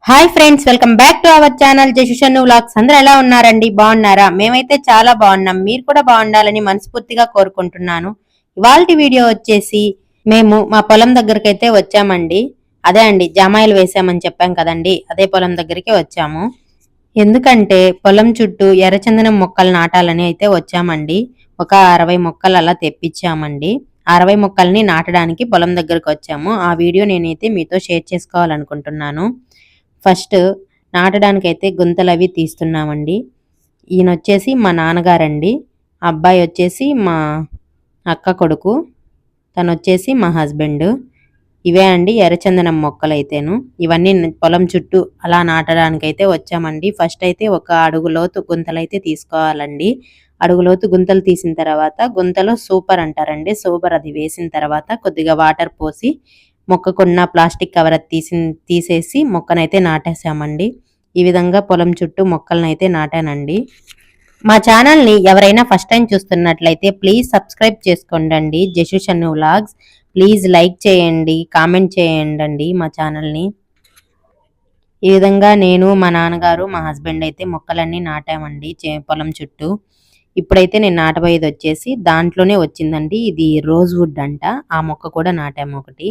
Hi friends, welcome back to our channel జషుషన్ను vlogs. అందరూ ఎలా ఉన్నారండి? బాగున్నారా? మేమైతే చాలా బాగున్నాం. మీరు కూడా బాగుండాలని మనస్ఫూర్తిగా కోరుకుంటున్నాను. ఇవాల్టి వీడియో వచ్చేసి మేము మా పొలం దగ్గరికి అయితే వచ్చామండి. అదే అండి, జామాయిలు వేసామని చెప్పాం కదండి, అదే పొలం దగ్గరికి వచ్చాము. ఎందుకంటే పొలం చుట్టూ ఎర్రచందనం మొక్కలు నాటాలని అయితే వచ్చామండి. ఒక 60 మొక్కలు అలా తెప్పించామండి. 60 మొక్కల్ని నాటడానికి పొలం దగ్గరకు వచ్చాము. ఆ వీడియో నేనైతే మీతో షేర్ చేసుకోవాలనుకుంటున్నాను. ఫస్ట్ నాటడానికైతే గుంతలవి తీస్తున్నామండి. ఈయన వచ్చేసి మా నాన్నగారండి, అబ్బాయి వచ్చేసి మా అక్క కొడుకు, తను వచ్చేసి మా హస్బెండ్. ఇవే అండి ఎర్రచందనం మొక్కలైతేను. ఇవన్నీ పొలం చుట్టూ అలా నాటడానికైతే వచ్చామండి. ఫస్ట్ అయితే ఒక అడుగులోతు గుంతలైతే తీసుకోవాలండి. అడుగులోతు గుంతలు తీసిన తర్వాత గుంతలో సూపర్ అంటారండి, సూపర్ అది వేసిన తర్వాత కొద్దిగా వాటర్ పోసి మొక్కకున్న ప్లాస్టిక్ కవర్ తీసేసి మొక్కనైతే నాటేసామండి. ఈ విధంగా పొలం చుట్టూ మొక్కలనైతే నాటానండి. మా ఛానల్ని ఎవరైనా ఫస్ట్ టైం చూస్తున్నట్లయితే ప్లీజ్ సబ్స్క్రైబ్ చేసుకోండి జషుషన్ను వ్లాగ్స్. ప్లీజ్ లైక్ చేయండి, కామెంట్ చేయండి మా ఛానల్ని. ఈ విధంగా నేను, మా నాన్నగారు, మా హస్బెండ్ అయితే మొక్కలన్నీ నాటామండి పొలం చుట్టూ. ఇప్పుడైతే నేను నాటబోయేది వచ్చేసి దాంట్లోనే వచ్చిందండి, ఇది రోజ్ వుడ్ అంట. ఆ మొక్క కూడా నాటాము ఒకటి,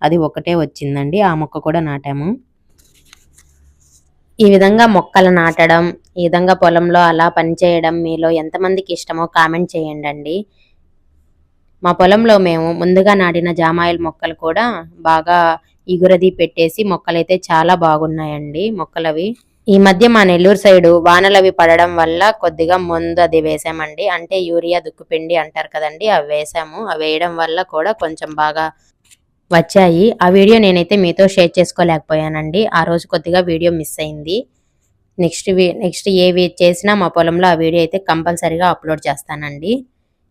అది ఒకటే వచ్చిందండి, ఆ మొక్క కూడా నాటాము. ఈ విధంగా మొక్కలు నాటడం, ఈ విధంగా పొలంలో అలా పనిచేయడం మీలో ఎంతమందికి ఇష్టమో కామెంట్ చేయండి. మా పొలంలో మేము ముందుగా నాటిన జామాయిల మొక్కలు కూడా బాగా ఇగురది పెట్టేసి మొక్కలైతే చాలా బాగున్నాయండి మొక్కలవి. ఈ మధ్య మా నెల్లూరు సైడు వానలవి పడడం వల్ల కొద్దిగా మందు అది వేసామండి. అంటే యూరియా దుక్కుపిండి అంటారు కదండి, అవి వేసాము. అవి వేయడం వల్ల కూడా కొంచెం బాగా వచ్చాయి. ఆ వీడియో నేనైతే మీతో షేర్ చేసుకోలేకపోయానండి. ఆ రోజు కొద్దిగా వీడియో మిస్ అయింది. నెక్స్ట్ ఏవి చేసినా మా పొలంలో ఆ వీడియో అయితే కంపల్సరీగా అప్లోడ్ చేస్తానండి.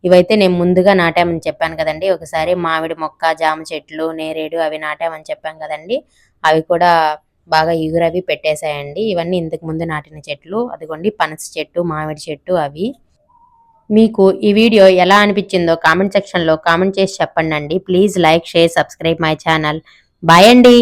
ఇవైతే నేను ముందుగా నాటామని చెప్పాను కదండి, ఒకసారి మామిడి మొక్క, జామ చెట్లు, నేరేడు అవి నాటామని చెప్పాను కదండి, అవి కూడా బాగా ఇగురవి పెట్టేశాయండి. ఇవన్నీ ఇంతకు ముందు నాటిన చెట్లు. అదిగోండి పనస చెట్టు, మామిడి చెట్టు అవి. మీకు ఈ వీడియో ఎలా అనిపించిందో కామెంట్ సెక్షన్లో కామెంట్ చేసి చెప్పండి. Please like, share, subscribe my channel. Bye అండి.